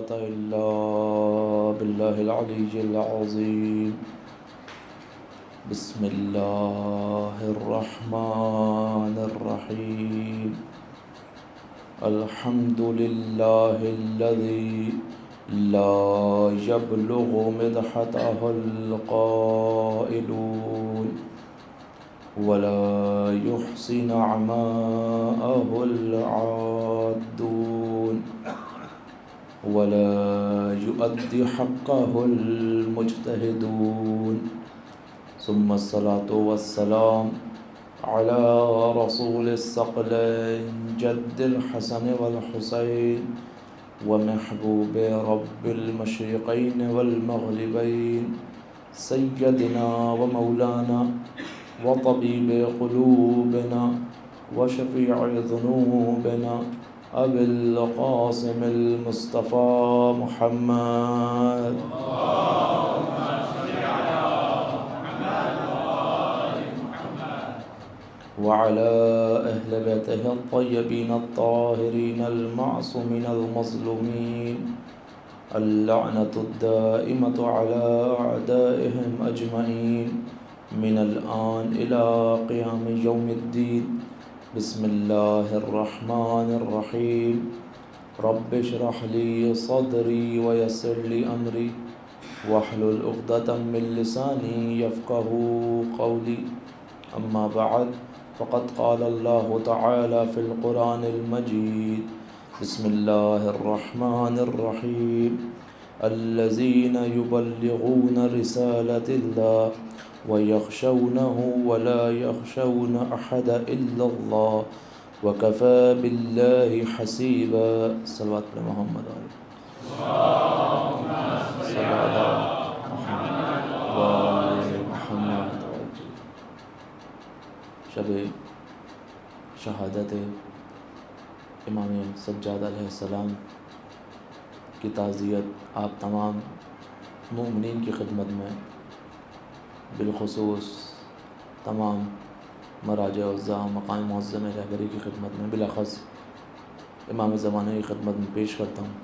قوة إلا بالله العلي العظيم. بسم الله الرحمن الرحيم. الحمد لله الذي لا يبلغ مدحته القائلون ولا يحصي نعماءه العادون ولا يؤدي حقه المجتهدون. ثم الصلاة والسلام على رسول الثقلين جد الحسن والحسين ومحبوب رب المشرقين والمغربين سيدنا ومولانا وطبيب قلوبنا وشفيع ذنوبنا أبي القاسم المصطفى محمد وعلى أهل بيته الطيبين الطاهرين المعصومين المظلومين اللعنة الدائمة على أعدائهم أجمعين من الآن إلى قيام يوم الدين. بسم الله الرحمن الرحيم. رب اشرح لي صدري ويسر لي أمري واحلل عقدة من لساني يفقهوا قولي. أما بعد فقد قال الله تعالى في القرآن المجيد. بسم الله الرحمن الرحيم. الذين يبلغون رسالة الله ويخشونه ولا يخشون أحد إلا الله وكفى بالله حسيبا. صلوات محمد شب شہادت امام سجاد علیہ السلام کی تعزیت آپ تمام مومنین کی خدمت میں، بالخصوص تمام مراجع اعزاء مقام معظم رہبری کی خدمت میں، بالاخص امام زمانہ کی خدمت میں پیش کرتا ہوں.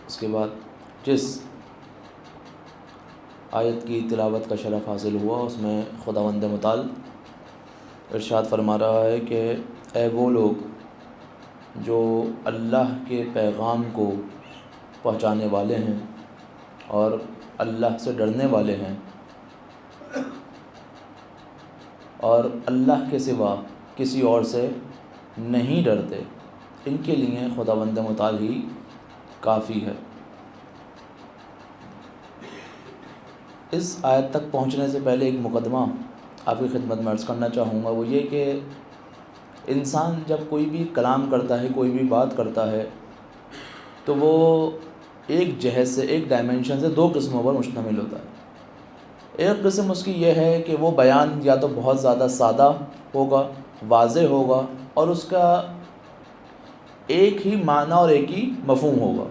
اس کے بعد جس آیت کی تلاوت کا شرف حاصل ہوا اس میں خداوند متعال ارشاد فرما رہا ہے کہ اے وہ لوگ جو اللہ کے پیغام کو پہنچانے والے ہیں اور اللہ سے ڈرنے والے ہیں اور اللہ کے سوا کسی اور سے نہیں ڈرتے، ان کے لیے خداوند متعال ہی کافی ہے. اس آیت تک پہنچنے سے پہلے ایک مقدمہ آپ کی خدمت میں عرض کرنا چاہوں گا، وہ یہ کہ انسان جب کوئی بھی کلام کرتا ہے، کوئی بھی بات کرتا ہے، تو وہ ایک جہت سے، ایک ڈائمنشن سے دو قسموں پر مشتمل ہوتا ہے. ایک قسم اس کی یہ ہے کہ وہ بیان یا تو بہت زیادہ سادہ ہوگا، واضح ہوگا اور اس کا ایک ہی معنی اور ایک ہی مفہوم ہوگا.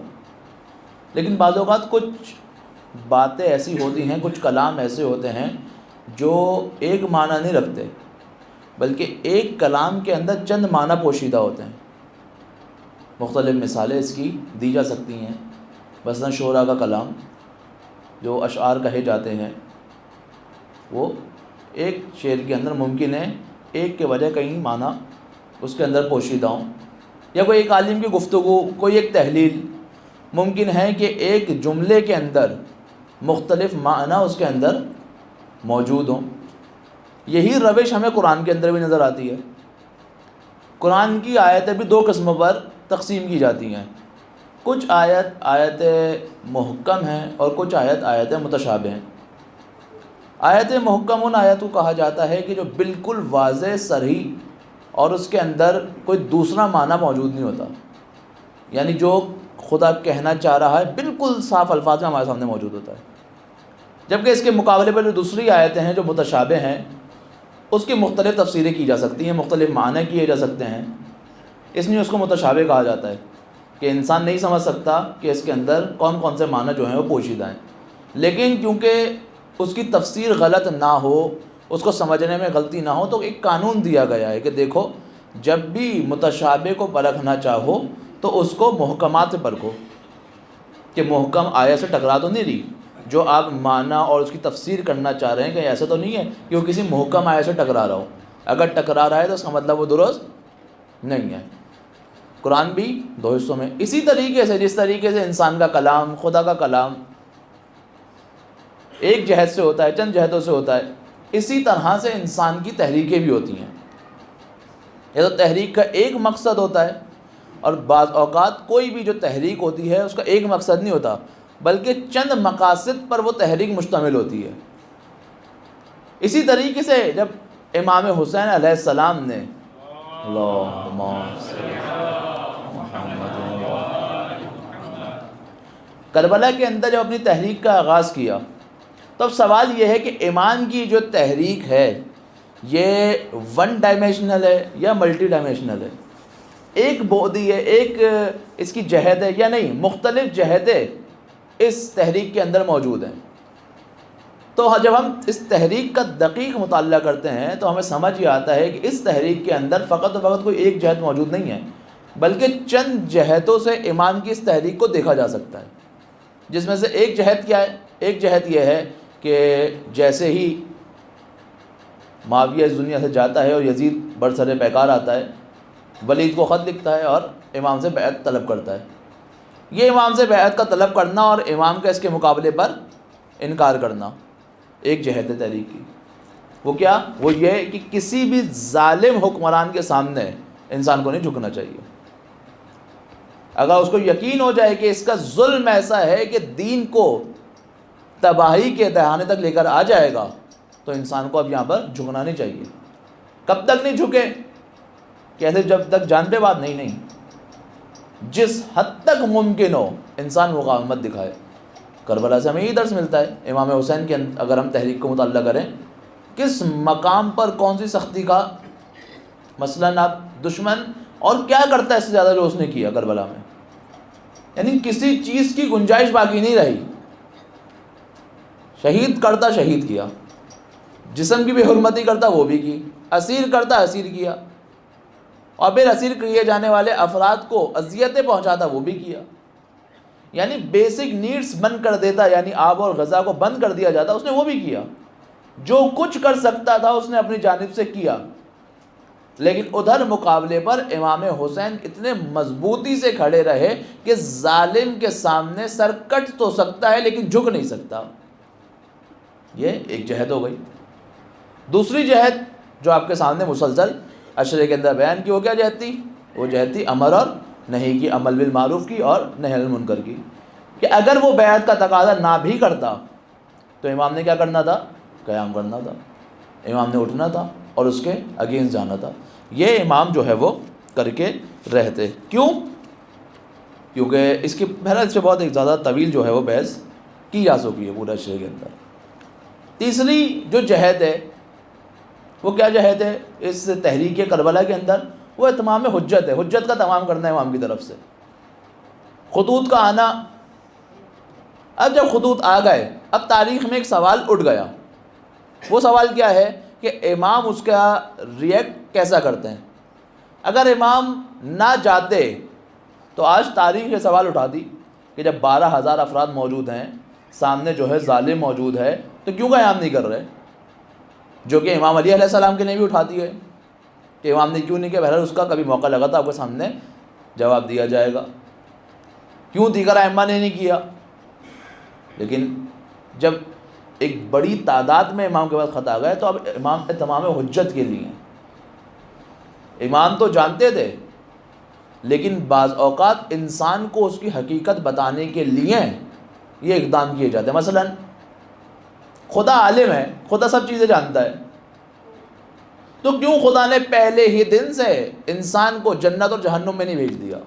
لیکن بعض اوقات کچھ باتیں ایسی ہوتی ہیں، کچھ کلام ایسے ہوتے ہیں جو ایک معنی نہیں رکھتے، بلکہ ایک کلام کے اندر چند معنی پوشیدہ ہوتے ہیں. مختلف مثالیں اس کی دی جا سکتی ہیں. مثلا شعراء کا کلام، جو اشعار کہے جاتے ہیں، وہ ایک شعر کے اندر ممکن ہے ایک کے وجہ کئی معنی اس کے اندر پوشیدہ ہوں. یا کوئی ایک عالم کی گفتگو، کوئی ایک تحلیل، ممکن ہے کہ ایک جملے کے اندر مختلف معنی اس کے اندر موجود ہوں. یہی روش ہمیں قرآن کے اندر بھی نظر آتی ہے. قرآن کی آیتیں بھی دو قسموں پر تقسیم کی جاتی ہیں. کچھ آیت محکم ہیں اور کچھ آیت متشابہ ہیں. آیت محکم ان آیت کو کہا جاتا ہے کہ جو بالکل واضح، صریح اور اس کے اندر کوئی دوسرا معنی موجود نہیں ہوتا، یعنی جو خدا کہنا چاہ رہا ہے بالکل صاف الفاظ میں ہمارے سامنے موجود ہوتا ہے. جبکہ اس کے مقابلے پر جو دوسری آیتیں ہیں جو متشابہ ہیں، اس کی مختلف تفسیریں کی جا سکتی ہیں، مختلف معنی کیے جا سکتے ہیں. اس لیے اس کو متشابہ کہا جاتا ہے کہ انسان نہیں سمجھ سکتا کہ اس کے اندر کون کون سے معنی جو ہیں وہ پوشیدہ ہیں. لیکن کیونکہ اس کی تفسیر غلط نہ ہو، اس کو سمجھنے میں غلطی نہ ہو، تو ایک قانون دیا گیا ہے کہ دیکھو جب بھی متشابہ کو پرکھنا چاہو تو اس کو محکمات سے پرکھو کہ محکم آیت سے ٹکرا تو نہیں رہی، جو آپ معنی اور اس کی تفسیر کرنا چاہ رہے ہیں کہ ایسا تو نہیں ہے کہ وہ کسی محکم آیت سے ٹکرا رہا ہو۔ اگر ٹکرا رہا ہے تو اس کا مطلب وہ درست نہیں ہے۔ قرآن بھی دو حصوں میں، اسی طریقے سے جس طریقے سے انسان کا کلام، خدا کا کلام ایک جہت سے ہوتا ہے، چند جہتوں سے ہوتا ہے، اسی طرح سے انسان کی تحریکیں بھی ہوتی ہیں۔ یہ تو تحریک کا ایک مقصد ہوتا ہے، اور بعض اوقات کوئی بھی جو تحریک ہوتی ہے اس کا ایک مقصد نہیں ہوتا، بلکہ چند مقاصد پر وہ تحریک مشتمل ہوتی ہے۔ اسی طریقے سے جب امام حسین علیہ السلام نے اللہم صل علی محمد، کربلا کے اندر جب اپنی تحریک کا آغاز کیا، تب سوال یہ ہے کہ ایمان کی جو تحریک ہے یہ ون ڈائمینشنل ہے یا ملٹی ڈائمینشنل ہے، ایک بعدی ہے، ایک اس کی جہت ہے یا نہیں، مختلف جہتیں اس تحریک کے اندر موجود ہیں۔ تو جب ہم اس تحریک کا دقیق مطالعہ کرتے ہیں تو ہمیں سمجھ یہ آتا ہے کہ اس تحریک کے اندر فقط و فقط کوئی ایک جہت موجود نہیں ہے، بلکہ چند جہتوں سے ایمان کی اس تحریک کو دیکھا جا سکتا ہے، جس میں سے ایک جہت کیا ہے؟ ایک جہت یہ ہے کہ جیسے ہی معاویہ اس دنیا سے جاتا ہے اور یزید برسر پیکار آتا ہے، ولید کو خط لکھتا ہے اور امام سے بیعت طلب کرتا ہے۔ یہ امام سے بیعت کا طلب کرنا اور امام کا اس کے مقابلے پر انکار کرنا ایک جہت ہے تحریک کی۔ وہ کیا؟ وہ یہ کہ کسی بھی ظالم حکمران کے سامنے انسان کو نہیں جھکنا چاہیے۔ اگر اس کو یقین ہو جائے کہ اس کا ظلم ایسا ہے کہ دین کو تباہی کے دہانے تک لے کر آ جائے گا، تو انسان کو اب یہاں پر جھکنا نہیں چاہیے۔ کب تک نہیں جھکے؟ کہتے جب تک جان پہ بات نہیں، جس حد تک ممکن ہو انسان مقاومت دکھائے۔ کربلا سے ہمیں یہ درس ملتا ہے۔ امام حسین کے اگر ہم تحریک کو مطالعہ کریں، کس مقام پر کون سی سختی کا، مثلاً آپ دشمن اور کیا کرتا ہے اس سے زیادہ جو اس نے کیا کربلا میں، یعنی کسی چیز کی گنجائش باقی نہیں رہی، شہید کرتا شہید کیا، جسم کی بے حرمتی کرتا وہ بھی کی، اسیر کرتا اسیر کیا، اور پھر اسیر کیے جانے والے افراد کو اذیتیں پہنچاتا وہ بھی کیا، یعنی بیسک نیڈز بند کر دیتا، یعنی آب اور غذا کو بند کر دیا جاتا، اس نے وہ بھی کیا۔ جو کچھ کر سکتا تھا اس نے اپنی جانب سے کیا، لیکن ادھر مقابلے پر امام حسین اتنے مضبوطی سے کھڑے رہے کہ ظالم کے سامنے سر کٹ تو سکتا ہے لیکن جھک نہیں سکتا۔ یہ ایک جہت ہو گئی۔ دوسری جہت جو آپ کے سامنے مسلسل اشرے کے اندر بیان کی، وہ کیا جہت تھی؟ وہ جہت تھی امر اور نہیں کی، عمل بالمعروف کی اور نہی عن المنکر کی، کہ اگر وہ بیعت کا تقاضا نہ بھی کرتا تو امام نے کیا کرنا تھا؟ قیام کرنا تھا، امام نے اٹھنا تھا اور اس کے اگینسٹ جانا تھا۔ یہ امام جو ہے وہ کر کے رہتے۔ کیوں؟ کیونکہ اس کی بہرحال سے بہت ایک زیادہ طویل جو ہے وہ بحث کی جا سکی ہے پورا اشرے کے اندر۔ تیسری جو جہت ہے وہ کیا جہت ہے اس تحریک کربلا کے اندر؟ وہ اتمام حجت ہے، حجت کا تمام کرنا ہے امام کی طرف سے، خطوط کا آنا۔ اب جب خطوط آ گئے، اب تاریخ میں ایک سوال اٹھ گیا۔ وہ سوال کیا ہے کہ امام اس کا ریئیکٹ کیسا کرتے ہیں؟ اگر امام نہ جاتے تو آج تاریخ یہ سوال اٹھاتی کہ جب 12,000 افراد موجود ہیں، سامنے جو ہے ظالم موجود ہے، تو کیوں قیام نہیں کر رہے؟ جو کہ امام علی علیہ السلام کے لیے بھی اٹھاتی ہے کہ امام نے کیوں نہیں کیا۔ بہرحال اس کا کبھی موقع لگا تھا آپ کے سامنے جواب دیا جائے گا، کیوں دیگر ائمہ نے نہیں کیا۔ لیکن جب ایک بڑی تعداد میں امام کے پاس خط آ گئے تو اب امام تمام حجت کے لیے، امام تو جانتے تھے لیکن بعض اوقات انسان کو اس کی حقیقت بتانے کے لیے یہ اقدام کیے جاتے ہیں۔ مثلا خدا عالم ہے، خدا سب چیزیں جانتا ہے، تو کیوں خدا نے پہلے ہی دن سے انسان کو جنت اور جہنم میں نہیں بھیج دیا؟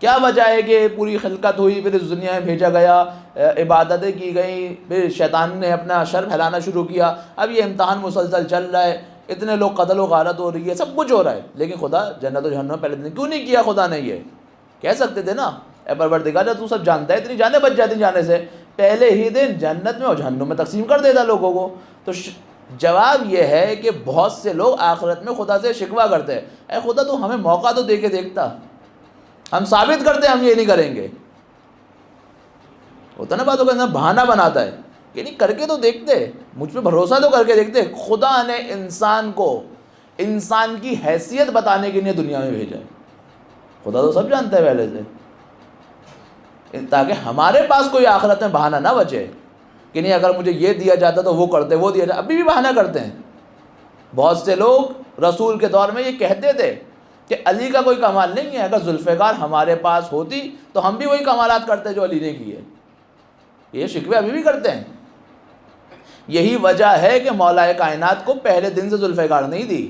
کیا وجہ ہے کہ پوری خلقت ہوئی، پھر اس دنیا میں بھیجا گیا، عبادتیں کی گئیں، پھر شیطان نے اپنا شر پھیلانا شروع کیا، اب یہ امتحان مسلسل چل رہا ہے، اتنے لوگ قتل و غارت ہو رہی ہے، سب کچھ ہو رہا ہے، لیکن خدا جنت و جہنم پہلے دن کیوں نہیں کیا؟ خدا نے یہ کہہ سکتے تھے نا، اے پروردگار تو سب جانتا ہے، اتنی جانیں بچ جاتی جانے سے، پہلے ہی دن جنت میں اور جہنم میں تقسیم کر دیتا لوگوں کو۔ تو جواب یہ ہے کہ بہت سے لوگ آخرت میں خدا سے شکوہ کرتے ہیں، اے خدا تو ہمیں موقع تو دے کے دیکھتا، ہم ثابت کرتے ہیں ہم یہ نہیں کریں گے. ہوتا نا باتوں کا انسان بہانہ بناتا ہے کہ نہیں کر کے تو دیکھتے, مجھ پہ بھروسہ تو کر کے دیکھتے. خدا نے انسان کو انسان کی حیثیت بتانے کے لیے دنیا میں بھیجا ہے. خدا تو سب جانتا ہے پہلے سے, تاکہ ہمارے پاس کوئی آخرت میں بہانہ نہ بچے کہ نہیں اگر مجھے یہ دیا جاتا تو وہ کرتے, وہ دیا جاتا. ابھی بھی بہانہ کرتے ہیں. بہت سے لوگ رسول کے دور میں یہ کہتے تھے کہ علی کا کوئی کمال نہیں ہے, اگر ذوالفقار ہمارے پاس ہوتی تو ہم بھی وہی کمالات کرتے جو علی نے کیے. یہ شکوے ابھی بھی کرتے ہیں. یہی وجہ ہے کہ مولا کائنات کو پہلے دن سے ذوالفقار نہیں دی.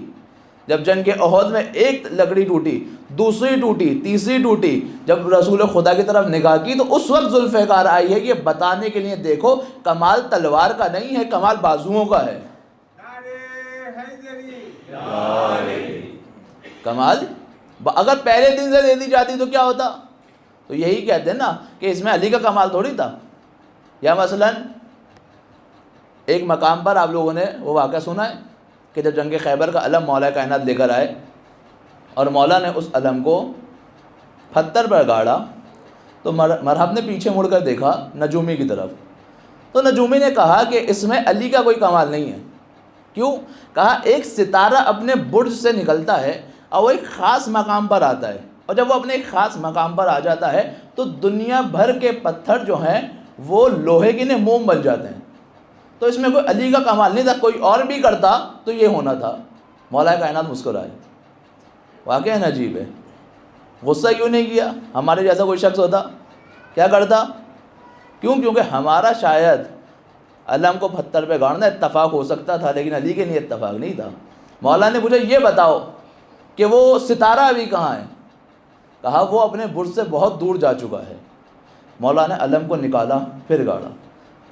جب جنگ احد میں ایک لکڑی ٹوٹی, دوسری ٹوٹی, تیسری ٹوٹی, جب رسول خدا کی طرف نگاہ کی تو اس وقت ذوالفقار آئی ہے. یہ بتانے کے لیے دیکھو کمال تلوار کا نہیں ہے, کمال بازوؤں کا ہے. کمال اگر پہلے دن سے دے دی جاتی تو کیا ہوتا؟ تو یہی کہتے ہیں نا کہ اس میں علی کا کمال تھوڑی تھا. یا مثلا ایک مقام پر آپ لوگوں نے وہ واقعہ سنا ہے کہ جب جنگ خیبر کا علم مولا کائنات لے کر آئے اور مولا نے اس علم کو پتھر پر گاڑا تو مرحب نے پیچھے مڑ کر دیکھا نجومی کی طرف. تو نجومی نے کہا کہ اس میں علی کا کوئی کمال نہیں ہے. کیوں؟ کہا ایک ستارہ اپنے برج سے نکلتا ہے اور وہ ایک خاص مقام پر آتا ہے, اور جب وہ اپنے ایک خاص مقام پر آ جاتا ہے تو دنیا بھر کے پتھر جو ہیں وہ لوہے کے لیے موم بن جاتے ہیں. تو اس میں کوئی علی کا کمال نہیں تھا, کوئی اور بھی کرتا تو یہ ہونا تھا. مولا کائنات مسکرائے. واقعہ عجیب ہے. غصہ کیوں نہیں کیا؟ ہمارے جیسا کوئی شخص ہوتا کیا کرتا؟ کیوں؟ کیونکہ ہمارا شاید علم کو پتھر پہ گاڑنا اتفاق ہو سکتا تھا, لیکن علی کے لیے اتفاق نہیں تھا. مولا نے مجھے یہ بتاؤ کہ وہ ستارہ ابھی کہاں ہے؟ کہا وہ اپنے برج سے بہت دور جا چکا ہے. مولا نے علم کو نکالا, پھر گاڑا,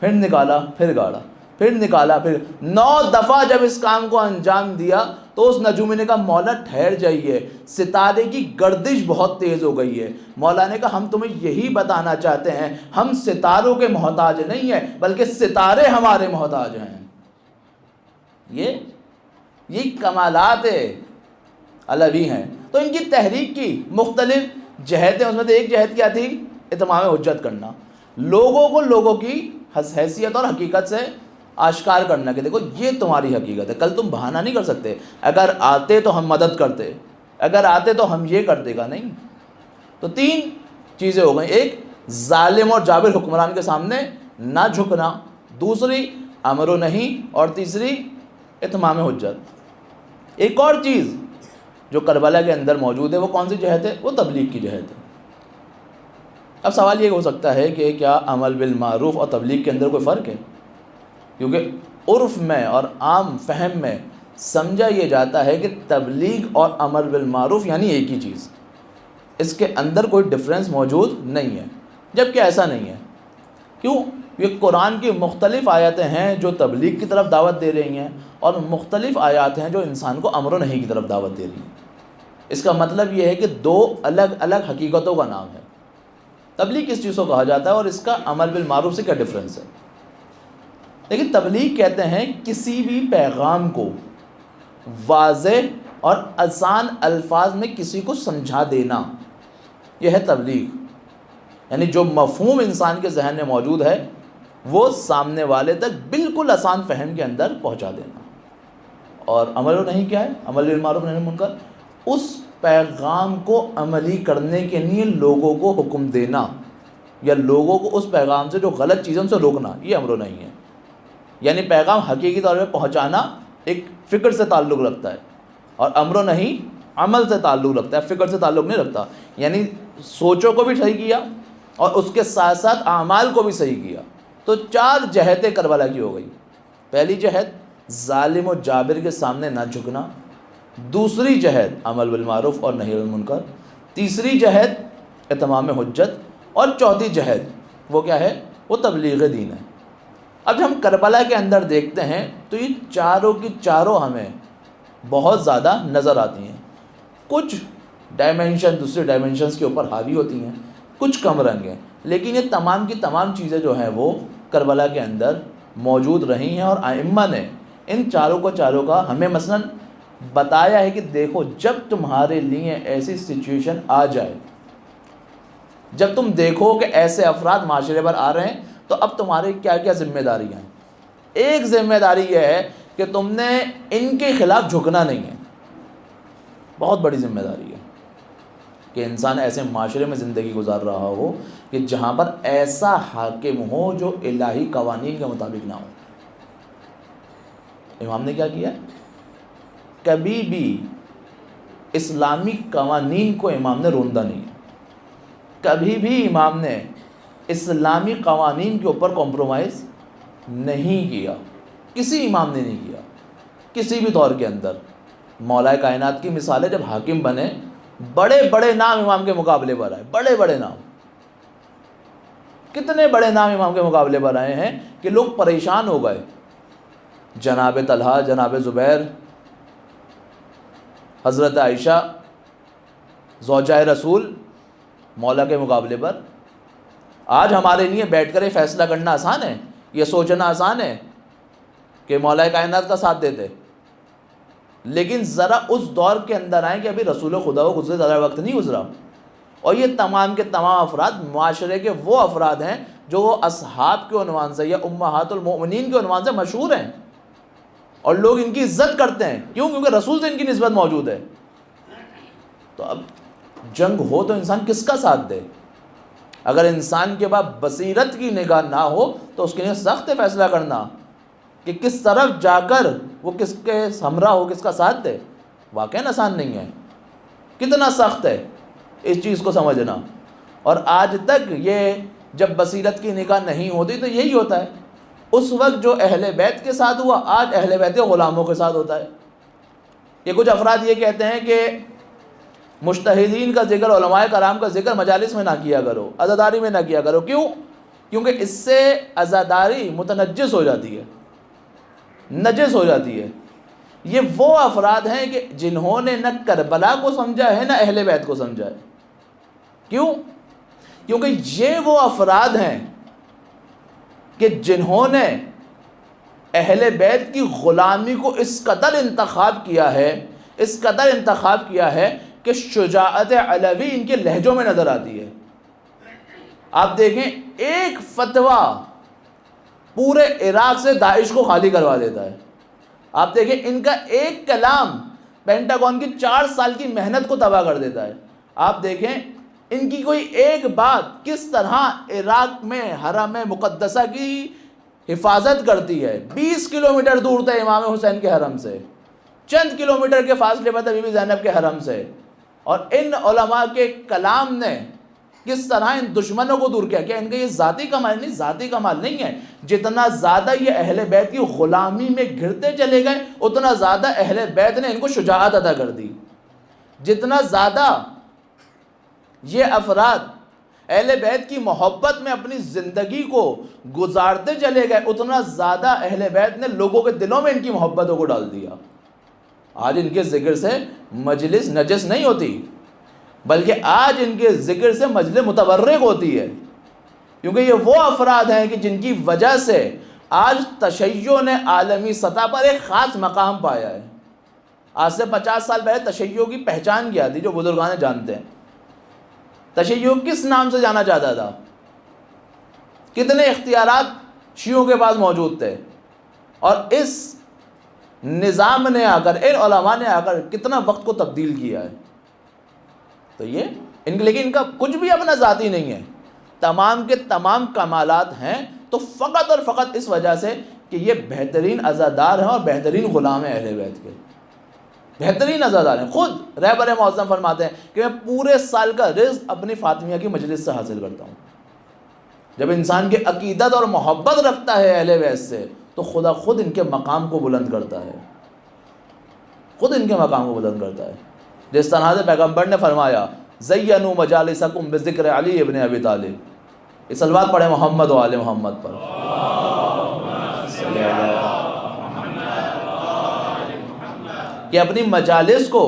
پھر نکالا, پھر گاڑا, پھر نکالا, پھر 9 دفعہ جب اس کام کو انجام دیا تو اس نجومی نے کہا مولا ٹھہر جائیے, ستارے کی گردش بہت تیز ہو گئی ہے. مولا نے کہا ہم تمہیں یہی بتانا چاہتے ہیں ہم ستاروں کے محتاج نہیں ہیں بلکہ ستارے ہمارے محتاج ہیں. یہ کمالات علوی ہیں. تو ان کی تحریک کی مختلف جہتیں, اس میں سے ایک جہت کیا تھی؟ اتمام حجت کرنا, لوگوں کو لوگوں کی حیثیت اور حقیقت سے آشکار کرنا کہ دیکھو یہ تمہاری حقیقت ہے, کل تم بہانہ نہیں کر سکتے. اگر آتے تو ہم مدد کرتے, اگر آتے تو ہم یہ کرتے گا نہیں. تو 3 چیزیں ہو گئیں. ایک ظالم اور جابر حکمران کے سامنے نہ جھکنا, دوسری امر و نہیں, اور تیسری اتمام حجت. ایک اور چیز جو کربلا کے اندر موجود ہے وہ کون سی جہت ہے؟ وہ تبلیغ کی جہت ہے. اب سوال یہ ہو سکتا ہے کہ کیا عمل بالمعروف اور تبلیغ کے اندر کوئی فرق ہے؟ کیونکہ عرف میں اور عام فہم میں سمجھا یہ جاتا ہے کہ تبلیغ اور امر بالمعروف یعنی ایک ہی چیز, اس کے اندر کوئی ڈفرینس موجود نہیں ہے, جبکہ ایسا نہیں ہے. کیوں؟ یہ قرآن کی مختلف آیاتیں ہیں جو تبلیغ کی طرف دعوت دے رہی ہیں, اور مختلف آیات ہیں جو انسان کو امر و نہیں کی طرف دعوت دے رہی ہیں. اس کا مطلب یہ ہے کہ 2 الگ الگ حقیقتوں کا نام ہے. تبلیغ کس چیز کو کہا جاتا ہے اور اس کا عمل بالمعروف سے کیا ڈفرینس ہے؟ لیکن تبلیغ کہتے ہیں کسی بھی پیغام کو واضح اور آسان الفاظ میں کسی کو سمجھا دینا, یہ ہے تبلیغ. یعنی جو مفہوم انسان کے ذہن میں موجود ہے وہ سامنے والے تک بالکل آسان فہم کے اندر پہنچا دینا. اور عمل و نہیں کیا ہے؟ عمل بالمعروف نہی عن المنکر, اس پیغام کو عملی کرنے کے لیے لوگوں کو حکم دینا یا لوگوں کو اس پیغام سے جو غلط چیزوں سے روکنا, یہ امر نہیں ہے. یعنی پیغام حقیقی طور پہ پہنچانا ایک فکر سے تعلق رکھتا ہے, اور امر نہیں عمل سے تعلق رکھتا ہے, فکر سے تعلق نہیں رکھتا. یعنی سوچوں کو بھی صحیح کیا اور اس کے ساتھ ساتھ اعمال کو بھی صحیح کیا. تو 4 جہتیں کربلا کی ہو گئی. پہلی جہت ظالم و جابر کے سامنے نہ جھکنا, دوسری جہت عمل بالمعروف اور نہی عن المنکر, تیسری جہت اتمام حجت, اور چوتھی جہت وہ کیا ہے؟ وہ تبلیغ دین ہے. اب جب ہم کربلا کے اندر دیکھتے ہیں تو یہ چاروں کی چاروں ہمیں بہت زیادہ نظر آتی ہیں. کچھ ڈائمینشن دوسرے ڈائمینشنز کے اوپر حاوی ہوتی ہیں, کچھ کم رنگ ہیں, لیکن یہ تمام کی تمام چیزیں جو ہیں وہ کربلا کے اندر موجود رہی ہیں. اور ائمہ نے ان چاروں کا ہمیں مثلاً بتایا ہے کہ دیکھو جب تمہارے لیے ایسی سچویشن آ جائے جب تم دیکھو کہ ایسے افراد معاشرے پر آ رہے ہیں تو اب تمہاری کیا کیا ذمہ داریاں ہیں. ایک ذمہ داری یہ ہے کہ تم نے ان کے خلاف جھکنا نہیں ہے. بہت بڑی ذمہ داری ہے کہ انسان ایسے معاشرے میں زندگی گزار رہا ہو کہ جہاں پر ایسا حاکم ہو جو الہی قوانین کے مطابق نہ ہو. امام نے کیا کیا؟ کبھی بھی اسلامی قوانین کو امام نے روندا نہیں ہے. کبھی بھی امام نے اسلامی قوانین کے اوپر کمپرومائز نہیں کیا. کسی امام نے نہیں کیا کسی بھی دور کے اندر. مولا کائنات کی مثال ہے، جب حاکم بنے بڑے بڑے نام امام کے مقابلے پر آئے. بڑے بڑے نام، کتنے بڑے نام امام کے مقابلے پر آئے ہیں کہ لوگ پریشان ہو گئے. جناب طلحہ، جناب زبیر، حضرت عائشہ زوجہ رسول مولا کے مقابلے پر. آج ہمارے لیے بیٹھ کر یہ فیصلہ کرنا آسان ہے، یہ سوچنا آسان ہے کہ مولا کائنات کا ساتھ دیتے. لیکن ذرا اس دور کے اندر آئیں کہ ابھی رسول خدا کو گزرے زیادہ وقت نہیں گزرا، اور یہ تمام کے تمام افراد معاشرے کے وہ افراد ہیں جو وہ اصحاب کے عنوان سے یا امہات المؤمنین کے عنوان سے مشہور ہیں، اور لوگ ان کی عزت کرتے ہیں. کیوں؟ کیونکہ رسول سے ان کی نسبت موجود ہے. تو اب جنگ ہو تو انسان کس کا ساتھ دے؟ اگر انسان کے پاس بصیرت کی نگاہ نہ ہو تو اس کے لیے سخت ہے فیصلہ کرنا کہ کس طرف جا کر وہ کس کے ہمراہ ہو، کس کا ساتھ دے. واقعاً آسان نہیں ہے، کتنا سخت ہے اس چیز کو سمجھنا. اور آج تک یہ جب بصیرت کی نگاہ نہیں ہوتی تو یہی ہوتا ہے. اس وقت جو اہل بیت کے ساتھ ہوا آج اہل بیت کے غلاموں کے ساتھ ہوتا ہے. یہ کچھ افراد یہ کہتے ہیں کہ مجتہدین کا ذکر، علماء کرام کا ذکر مجالس میں نہ کیا کرو، عزاداری میں نہ کیا کرو. کیوں؟ کیونکہ اس سے عزاداری متنجس ہو جاتی ہے، نجس ہو جاتی ہے. یہ وہ افراد ہیں کہ جنہوں نے نہ کربلا کو سمجھا ہے نہ اہل بیت کو سمجھا ہے. کیوں؟ کیونکہ یہ وہ افراد ہیں کہ جنہوں نے اہل بیت کی غلامی کو اس قدر انتخاب کیا ہے، اس قدر انتخاب کیا ہے کہ شجاعت علوی ان کے لہجوں میں نظر آتی ہے. آپ دیکھیں ایک فتویٰ پورے عراق سے داعش کو خالی کروا دیتا ہے. آپ دیکھیں ان کا ایک کلام پینٹاگون کی 4 سال کی محنت کو تباہ کر دیتا ہے. آپ دیکھیں ان کی کوئی ایک بات کس طرح عراق میں حرم مقدسہ کی حفاظت کرتی ہے. 20 کلومیٹر دور تھے امام حسین کے حرم سے، چند کلومیٹر کے فاصلے پر تھے بی بی زینب کے حرم سے، اور ان علماء کے کلام نے کس طرح ان دشمنوں کو دور کیا. کیا ان کا یہ ذاتی کمال نہیں؟ ذاتی کمال نہیں ہے. جتنا زیادہ یہ اہل بیت کی غلامی میں گھرتے چلے گئے اتنا زیادہ اہل بیت نے ان کو شجاعت عطا کر دی. جتنا زیادہ یہ افراد اہل بیت کی محبت میں اپنی زندگی کو گزارتے چلے گئے اتنا زیادہ اہل بیت نے لوگوں کے دلوں میں ان کی محبتوں کو ڈال دیا. آج ان کے ذکر سے مجلس نجس نہیں ہوتی، بلکہ آج ان کے ذکر سے مجلس متبرک ہوتی ہے. کیونکہ یہ وہ افراد ہیں کہ جن کی وجہ سے آج تشیع نے عالمی سطح پر ایک خاص مقام پایا ہے. آج سے 50 سال پہلے تشیع کی پہچان کیا تھی جو بزرگان جانتے ہیں؟ تشیع کس نام سے جانا جاتا تھا؟ کتنے اختیارات شیعوں کے پاس موجود تھے، اور اس نظام نے آ کر، ان علماء نے آ کر کتنا وقت کو تبدیل کیا ہے. تو یہ لیکن ان کا کچھ بھی اپنا ذاتی نہیں ہے، تمام کے تمام کمالات ہیں تو فقط اور فقط اس وجہ سے کہ یہ بہترین عزادار ہیں اور بہترین غلام ہیں اہل بیت کے، بہترین عزادار ہیں. خود رہبر معظم فرماتے ہیں کہ میں پورے سال کا رزق اپنی فاطمیہ کی مجلس سے حاصل کرتا ہوں. جب انسان کی عقیدت اور محبت رکھتا ہے اہل بیت سے تو خدا خود ان کے مقام کو بلند کرتا ہے، خود ان کے مقام کو بلند کرتا ہے. جس طرح سے پیغمبر نے فرمایا زینوا مجالسکم بذکر علی ابن ابی طالب. اس صلوات پڑھیں محمد و آل محمد پر. کہ اپنی مجالس کو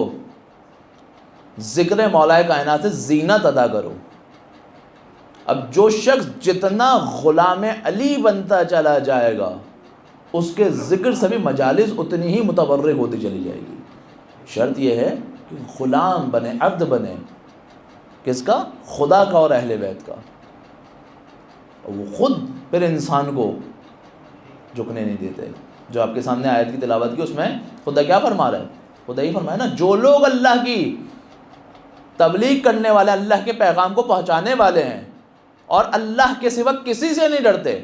ذکر مولا کائنات سے زینت ادا کرو. اب جو شخص جتنا غلام علی بنتا چلا جائے گا اس کے ذکر سے بھی مجالس اتنی ہی متبرک ہوتی چلی جائے گی. شرط یہ ہے کہ غلام بنے، عبد بنے، کس کا؟ خدا کا اور اہل بیت کا. وہ خود پھر انسان کو جھکنے نہیں دیتے. جو آپ کے سامنے آیت کی تلاوت کی، اس میں خدا کیا فرما رہا ہے؟ خدا ہی فرمایا نا، جو لوگ اللہ کی تبلیغ کرنے والے، اللہ کے پیغام کو پہنچانے والے ہیں اور اللہ کے سوا کسی سے نہیں ڈرتے،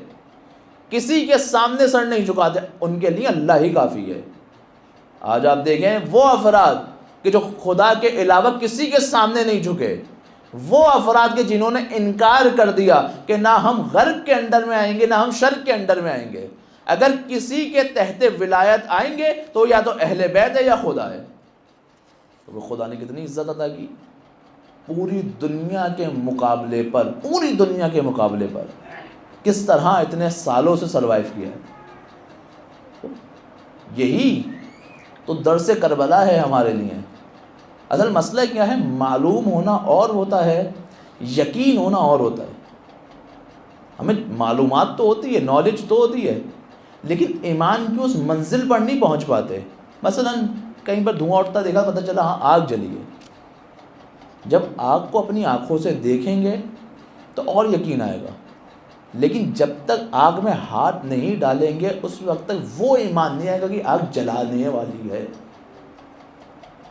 کسی کے سامنے سر نہیں جھکاتے، ان کے لیے اللہ ہی کافی ہے. آج آپ دیکھیں وہ افراد کہ جو خدا کے علاوہ کسی کے سامنے نہیں جھکے، وہ افراد کے جنہوں نے انکار کر دیا کہ نہ ہم غرب کے انڈر میں آئیں گے نہ ہم شرق کے انڈر میں آئیں گے، اگر کسی کے تحت ولایت آئیں گے تو یا تو اہل بیت ہے یا خدا ہے. تو وہ خدا نے کتنی عزت عطا کی پوری دنیا کے مقابلے پر، پوری دنیا کے مقابلے پر کس طرح اتنے سالوں سے سروائیو کیا ہے. یہی تو درس کربلا ہے ہمارے لیے. اصل مسئلہ کیا ہے؟ معلوم ہونا اور ہوتا ہے، یقین ہونا اور ہوتا ہے. ہمیں معلومات تو ہوتی ہے، نالج تو ہوتی ہے، لیکن ایمان کی اس منزل پر نہیں پہنچ پاتے. مثلا کہیں پر دھواں اٹھتا دیکھا، پتہ چلا ہاں آگ جلی ہے. جب آگ کو اپنی آنکھوں سے دیکھیں گے تو اور یقین آئے گا، لیکن جب تک آگ میں ہاتھ نہیں ڈالیں گے اس وقت تک وہ ایمان نہیں آئے گا کہ آگ جلانے والی ہے.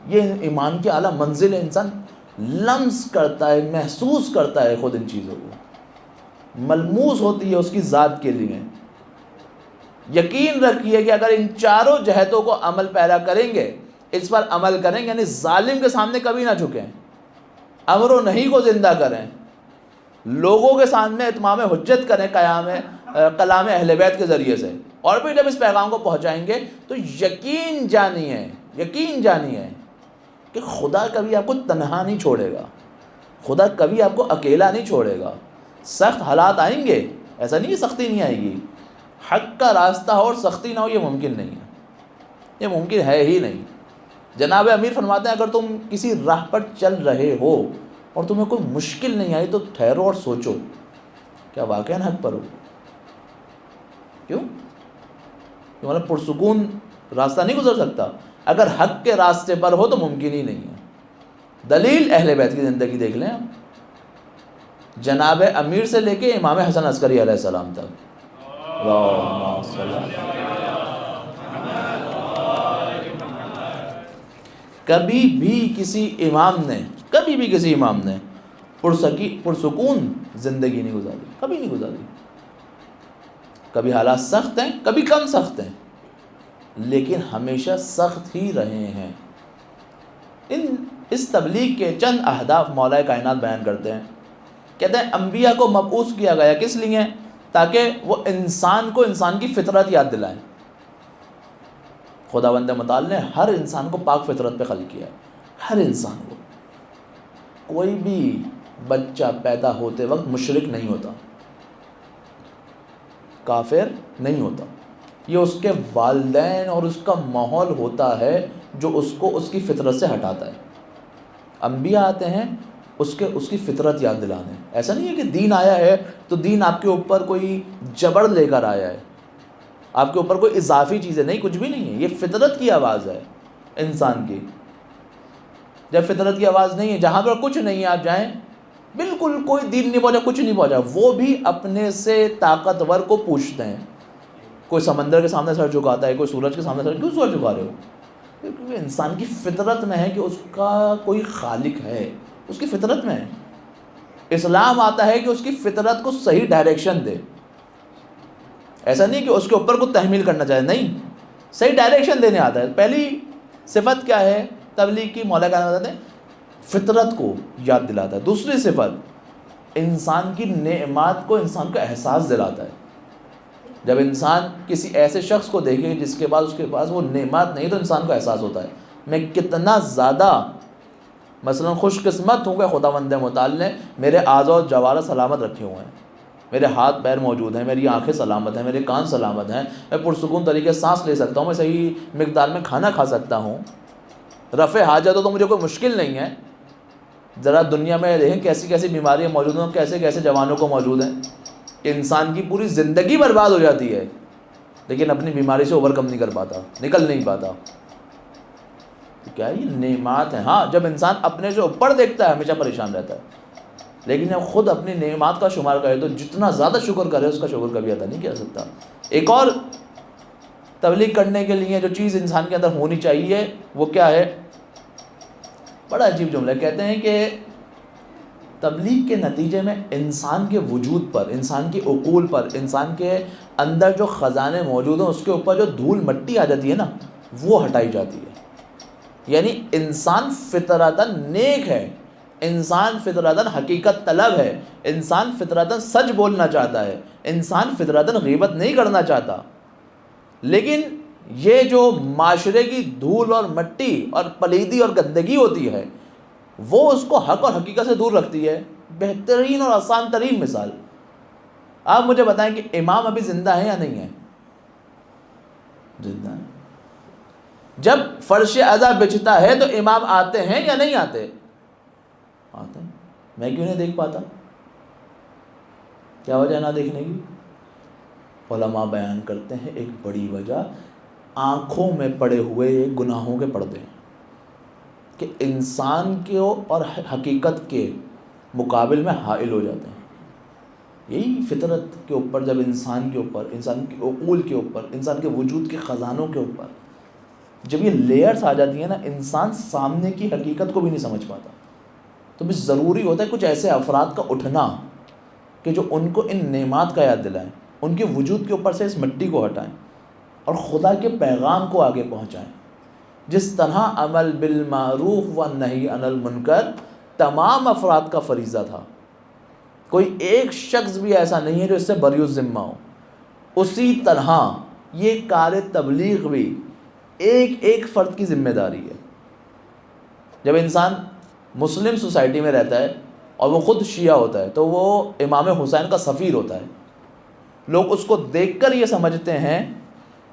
یہ ایمان کی اعلیٰ منزل ہے. انسان لمس کرتا ہے، محسوس کرتا ہے خود ان چیزوں کو، ملموس ہوتی ہے اس کی ذات کے لیے. یقین رکھیے کہ اگر ان چاروں جہتوں کو عمل پیرا کریں گے، اس پر عمل کریں گے، یعنی ظالم کے سامنے کبھی نہ جھکیں، امر و نہی کو زندہ کریں، لوگوں کے سامنے اتمام حجت کریں کلام اہل بیت کے ذریعے سے، اور پھر جب اس پیغام کو پہنچائیں گے تو یقین جانیے کہ خدا کبھی آپ کو تنہا نہیں چھوڑے گا، خدا کبھی آپ کو اکیلا نہیں چھوڑے گا. سخت حالات آئیں گے، ایسا نہیں کہ سختی نہیں آئے گی، حق کا راستہ ہو اور سختی نہ ہو، یہ ممکن نہیں ہے، یہ ممکن ہے ہی نہیں. جناب امیر فرماتے ہیں اگر تم کسی راہ پر چل رہے ہو اور تمہیں کوئی مشکل نہیں آئی تو ٹھہرو اور سوچو کیا واقعاً حق پر ہو. کیوں؟ مطلب پرسکون راستہ نہیں گزر سکتا. اگر حق کے راستے پر ہو تو ممکن ہی نہیں ہے. دلیل اہل بیت کی زندگی دیکھ لیں آپ، جناب امیر سے لے کے امام حسن عسکری علیہ السلام تک. اللہم صلی اللہ علیہ وسلم. کبھی بھی کسی امام نے پرسکون زندگی نہیں گزاری، کبھی نہیں گزاری. کبھی حالات سخت ہیں، کبھی کم سخت ہیں، لیکن ہمیشہ سخت ہی رہے ہیں. اس تبلیغ کے چند اہداف مولا کائنات بیان کرتے ہیں. کہتے ہیں انبیاء کو مبعوث کیا گیا کس لیے؟ تاکہ وہ انسان کو انسان کی فطرت یاد دلائیں. خداوند متعال نے ہر انسان کو پاک فطرت پہ خلق کیا ہے، ہر انسان کو. کوئی بھی بچہ پیدا ہوتے وقت مشرک نہیں ہوتا، کافر نہیں ہوتا. یہ اس کے والدین اور اس کا ماحول ہوتا ہے جو اس کو اس کی فطرت سے ہٹاتا ہے. انبیاء آتے ہیں اس کی فطرت یاد دلانے. ایسا نہیں ہے کہ دین آیا ہے تو دین آپ کے اوپر کوئی جبر لے کر آیا ہے، آپ کے اوپر کوئی اضافی چیز ہے، نہیں، کچھ بھی نہیں ہے. یہ فطرت کی آواز ہے انسان کی. جب فطرت کی آواز نہیں ہے، جہاں پر کچھ نہیں ہے آپ جائیں، بالکل کوئی دین نہیں پہنچا، کچھ نہیں پہنچا، وہ بھی اپنے سے طاقتور کو پوچھتے ہیں. کوئی سمندر کے سامنے سر جھکاتا ہے، کوئی سورج کے سامنے کیوں سر جھکا رہے ہو؟ کیونکہ انسان کی فطرت میں ہے کہ اس کا کوئی خالق ہے، اس کی فطرت میں ہے. اسلام آتا ہے کہ اس کی فطرت کو صحیح ڈائریکشن دے. ایسا نہیں کہ اس کے اوپر کو تحمیل کرنا چاہے، نہیں، صحیح ڈائریکشن دینے آتا ہے. پہلی صفت کیا ہے تبلیغ کی؟ مولا کائنات بتاتے ہیں فطرت کو یاد دلاتا ہے. دوسری صفت انسان کی نعمات کو انسان کا احساس دلاتا ہے. جب انسان کسی ایسے شخص کو دیکھے جس کے پاس اس کے پاس وہ نعمات نہیں، تو انسان کو احساس ہوتا ہے میں کتنا زیادہ مثلا خوش قسمت ہوں کہ خداوند متعال نے میرے اعضاء و جوارح سلامت رکھے ہوئے ہیں، میرے ہاتھ پیر موجود ہیں، میری آنکھیں سلامت ہیں، میرے کان سلامت ہیں، میں پرسکون طریقے سے سانس لے سکتا ہوں، میں صحیح مقدار میں کھانا کھا سکتا ہوں، رفع حاجت ہو تو مجھے کوئی مشکل نہیں ہے. ذرا دنیا میں دیکھیں کیسی کیسی بیماریاں موجود ہیں، کیسے کیسے جوانوں کو موجود ہیں کہ انسان کی پوری زندگی برباد ہو جاتی ہے لیکن اپنی بیماری سے اوور کم نہیں کر پاتا، نکل نہیں پاتا. کیا یہ نعمات ہیں؟ ہاں، جب انسان اپنے سے اوپر دیکھتا ہے ہمیشہ پریشان رہتا ہے. لیکن جب خود اپنی نعمات کا شمار کرے تو جتنا زیادہ شکر کرے اس کا شکر کبھی ادا نہیں کیا سکتا۔ ایک اور تبلیغ کرنے کے لیے جو چیز انسان کے اندر ہونی چاہیے وہ کیا ہے؟ بڑا عجیب جملہ کہتے ہیں کہ تبلیغ کے نتیجے میں انسان کے وجود پر، انسان کی عقول پر، انسان کے اندر جو خزانے موجود ہیں اس کے اوپر جو دھول مٹی آ جاتی ہے نا وہ ہٹائی جاتی ہے۔ یعنی انسان فطرتاً نیک ہے، انسان فطرتاً حقیقت طلب ہے، انسان فطرتاً سچ بولنا چاہتا ہے، انسان فطرتاً غیبت نہیں کرنا چاہتا، لیکن یہ جو معاشرے کی دھول اور مٹی اور پلیدی اور گندگی ہوتی ہے وہ اس کو حق اور حقیقت سے دور رکھتی ہے۔ بہترین اور آسان ترین مثال، آپ مجھے بتائیں کہ امام ابھی زندہ ہیں یا نہیں ہیں؟ زندہ ہیں۔ جب فرش ازا بچھتا ہے تو امام آتے ہیں یا نہیں آتے؟ آتے ہیں۔ میں کیوں نہیں دیکھ پاتا؟ کیا وجہ نہ دیکھنے کی؟ علماء بیان کرتے ہیں ایک بڑی وجہ آنکھوں میں پڑے ہوئے گناہوں کے پردے ہیں کہ انسان کے اور حقیقت کے مقابل میں حائل ہو جاتے ہیں۔ یہی فطرت کے اوپر جب انسان کے اوپر، انسان کے عقول کے اوپر، انسان کے وجود کے خزانوں کے اوپر جب یہ لیئرز آ جاتی ہیں نا انسان سامنے کی حقیقت کو بھی نہیں سمجھ پاتا۔ تو بھی ضروری ہوتا ہے کچھ ایسے افراد کا اٹھنا کہ جو ان کو ان نعمات کا یاد دلائیں، ان کے وجود کے اوپر سے اس مٹی کو ہٹائیں اور خدا کے پیغام کو آگے پہنچائیں۔ جس طرح عمل بالمعروف و نہی عن المنکر تمام افراد کا فریضہ تھا، کوئی ایک شخص بھی ایسا نہیں ہے جو اس سے بری الذمہ ہو، اسی طرح یہ کار تبلیغ بھی ایک ایک فرد کی ذمہ داری ہے۔ جب انسان مسلم سوسائٹی میں رہتا ہے اور وہ خود شیعہ ہوتا ہے تو وہ امام حسین کا سفیر ہوتا ہے، لوگ اس کو دیکھ کر یہ سمجھتے ہیں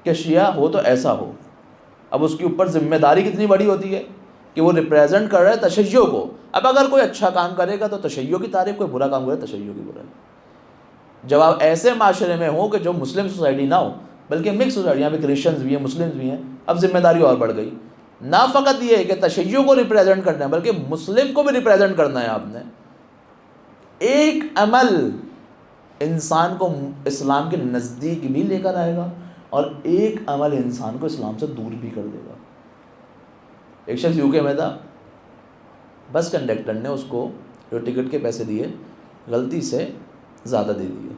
کہ شیعہ ہو تو ایسا ہو۔ اب اس کے اوپر ذمہ داری کتنی بڑی ہوتی ہے کہ وہ ریپریزنٹ کر رہا ہے تشیع کو۔ اب اگر کوئی اچھا کام کرے گا تو تشیع کی تعریف، کوئی برا کام کرے تشیع کی برائی۔ جب آپ ایسے معاشرے میں ہو کہ جو مسلم سوسائٹی نہ ہو بلکہ مکس سوسائٹی، یہاں پہ کرسچنز بھی ہیں مسلمز بھی ہیں، اب ذمہ داری اور بڑھ گئی۔ نہ فقط یہ ہے کہ تشیع کو ریپریزنٹ کرنا ہے بلکہ مسلم کو بھی ریپریزنٹ کرنا ہے آپ نے۔ ایک عمل انسان کو اسلام کے نزدیک بھی لے کر آئے گا اور ایک عمل انسان کو اسلام سے دور بھی کر دے گا۔ ایک شخص UK میں تھا، بس کنڈکٹر نے اس کو جو ٹکٹ کے پیسے دیے غلطی سے زیادہ دے دیے،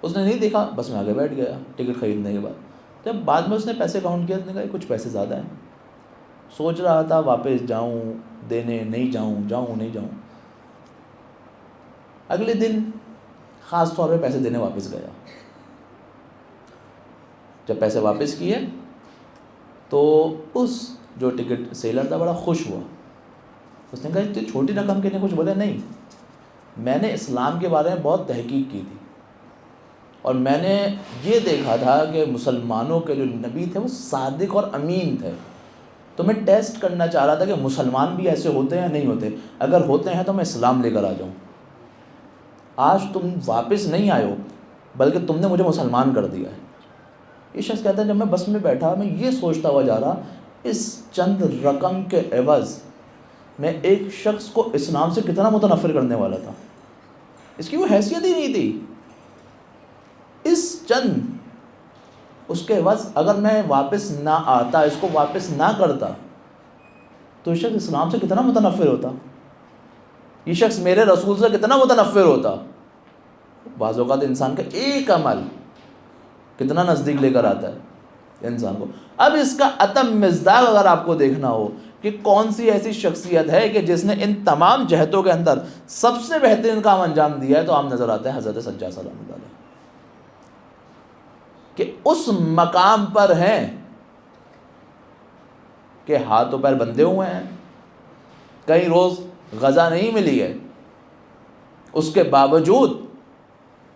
اس نے نہیں دیکھا، بس میں آگے بیٹھ گیا ٹکٹ خریدنے کے بعد۔ جب بعد میں اس نے پیسے کاؤنٹ کیا، اس نے کہا کچھ پیسے زیادہ ہیں، سوچ رہا تھا واپس جاؤں دینے، نہیں جاؤں نہیں جاؤں۔ اگلے دن خاص طور پہ پیسے دینے واپس گیا۔ جب پیسے واپس کیے تو اس جو ٹکٹ سیلر تھا بڑا خوش ہوا، اس نے کہا اتنی چھوٹی رقم کے لیے کچھ بولے؟ نہیں، میں نے اسلام کے بارے میں بہت تحقیق کی تھی اور میں نے یہ دیکھا تھا کہ مسلمانوں کے جو نبی تھے وہ صادق اور امین تھے، تو میں ٹیسٹ کرنا چاہ رہا تھا کہ مسلمان بھی ایسے ہوتے ہیں یا نہیں ہوتے، اگر ہوتے ہیں تو میں اسلام لے کر آ جاؤں۔ آج تم واپس نہیں آئے ہو بلکہ تم نے مجھے مسلمان کر دیا ہے۔ یہ شخص کہتا ہے جب میں بس میں بیٹھا میں یہ سوچتا ہوا جا رہا اس چند رقم کے عوض میں ایک شخص کو اسلام سے کتنا متنفر کرنے والا تھا، اس کی وہ حیثیت ہی نہیں تھی۔ اس چند اس کے عوض اگر میں واپس نہ آتا، اس کو واپس نہ کرتا تو یہ شخص اسلام سے کتنا متنفر ہوتا، یہ شخص میرے رسول سے کتنا متنفر ہوتا۔ بعض اوقات انسان کا ایک عمل کتنا نزدیک لے کر آتا ہے انسان کو۔ اب اس کا اتم مزداق اگر آپ کو دیکھنا ہو کہ کون سی ایسی شخصیت ہے کہ جس نے ان تمام جہتوں کے اندر سب سے بہترین کام انجام دیا ہے، تو آپ نظر آتے ہیں حضرت سجاد سلام اللہ علیہ، کہ اس مقام پر ہیں کہ ہاتھ و پیر بندھے ہوئے ہیں، کئی روز غذا نہیں ملی ہے، اس کے باوجود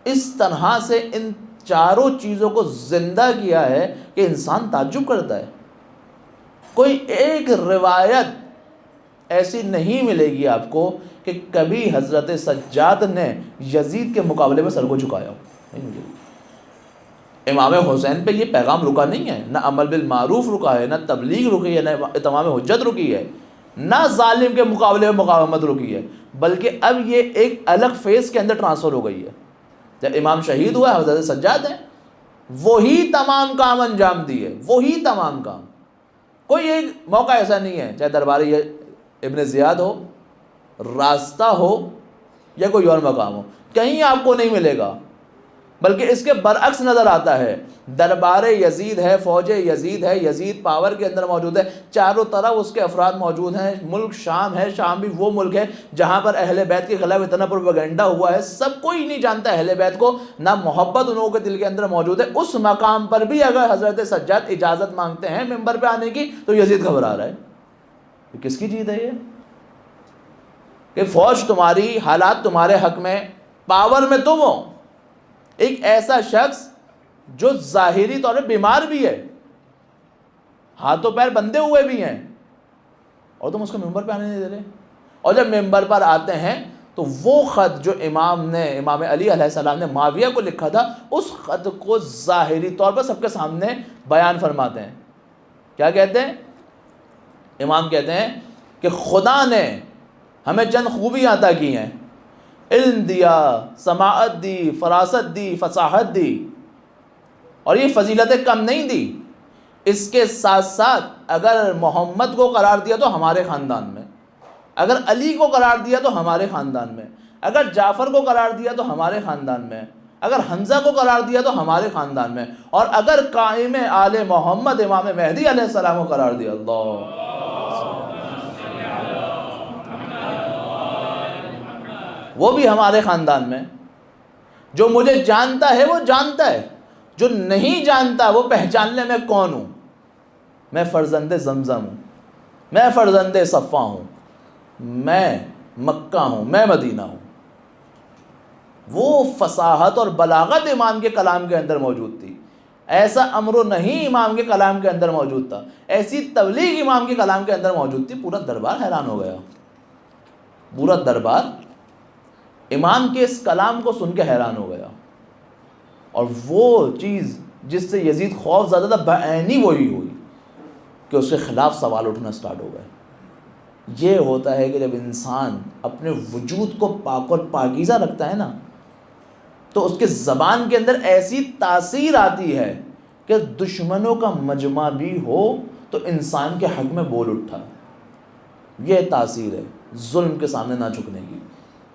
اس طرح سے ان چاروں چیزوں کو زندہ کیا ہے کہ انسان تعجب کرتا ہے۔ کوئی ایک روایت ایسی نہیں ملے گی آپ کو کہ کبھی حضرت سجاد نے یزید کے مقابلے میں سر کو جھکایا ہو، نہیں ملے گی۔ امام حسین پہ یہ پیغام رکا نہیں ہے، نہ عمل بالمعروف رکا ہے، نہ تبلیغ رکی ہے، نہ اتمام حجت رکی ہے، نہ ظالم کے مقابلے میں مقاومت رکی ہے، بلکہ اب یہ ایک الگ فیز کے اندر ٹرانسفر ہو گئی ہے. جب امام شہید ہوا حضرت سجاد ہے، وہی تمام کام انجام دیے، وہی تمام کام. کوئی ایک موقع ایسا نہیں ہے، چاہے دربار ابن زیاد ہو، راستہ ہو، یا کوئی اور مقام ہو، کہیں آپ کو نہیں ملے گا. بلکہ اس کے برعکس نظر آتا ہے. دربار یزید ہے، فوج یزید ہے، یزید پاور کے اندر موجود ہے، چاروں طرف اس کے افراد موجود ہیں. ملک شام ہے، شام بھی وہ ملک ہے جہاں پر اہل بیت کے خلاف اتنا پروپیگنڈا ہوا ہے، سب کوئی نہیں جانتا اہل بیت کو، نہ محبت ان لوگوں کے دل کے اندر موجود ہے. اس مقام پر بھی اگر حضرت سجاد اجازت مانگتے ہیں ممبر پہ آنے کی تو یزید گھبرا رہا ہے. کس کی جیت ہے یہ؟ کہ فوج تمہاری، حالات تمہارے حق میں، پاور میں تم ہو، ایک ایسا شخص جو ظاہری طور پر بیمار بھی ہے، ہاتھوں پیر بندھے ہوئے بھی ہیں، اور تم اس کو ممبر پہ آنے نہیں دے رہے. اور جب ممبر پر آتے ہیں تو وہ خط جو امام علی علیہ السلام نے معاویہ کو لکھا تھا، اس خط کو ظاہری طور پر سب کے سامنے بیان فرماتے ہیں. کیا کہتے ہیں؟ امام کہتے ہیں کہ خدا نے ہمیں چند خوبیاں عطا کی ہیں، علم دیا، سماعت دی، فراست دی، فصاحت دی، اور یہ فضیلتیں کم نہیں دی. اس کے ساتھ ساتھ اگر محمد کو قرار دیا تو ہمارے خاندان میں، اگر علی کو قرار دیا تو ہمارے خاندان میں، اگر جعفر کو قرار دیا تو ہمارے خاندان میں، اگر حمزہ کو قرار دیا تو ہمارے خاندان میں، اور اگر قائم آل محمد امام مہدی علیہ السلام کو قرار دیا، اللہ، وہ بھی ہمارے خاندان میں. جو مجھے جانتا ہے وہ جانتا ہے، جو نہیں جانتا وہ پہچان لے میں کون ہوں. میں فرزند زمزم ہوں، میں فرزند صفا ہوں، میں مکہ ہوں، میں مدینہ ہوں. وہ فصاحت اور بلاغت امام کے کلام کے اندر موجود تھی. ایسا امر و نہیں امام کے کلام کے اندر موجود تھا، ایسی تبلیغ امام کے کلام کے اندر موجود تھی. پورا دربار حیران ہو گیا، پورا دربار امام کے اس کلام کو سن کے حیران ہو گیا. اور وہ چیز جس سے یزید خوف زدہ تھا بعینی وہی ہوئی کہ اس کے خلاف سوال اٹھنا سٹارٹ ہو گئے. یہ ہوتا ہے کہ جب انسان اپنے وجود کو پاک اور پاکیزہ رکھتا ہے نا، تو اس کے زبان کے اندر ایسی تاثیر آتی ہے کہ دشمنوں کا مجمع بھی ہو تو انسان کے حق میں بول اٹھا. یہ تاثیر ہے ظلم کے سامنے نہ جھکنے کی،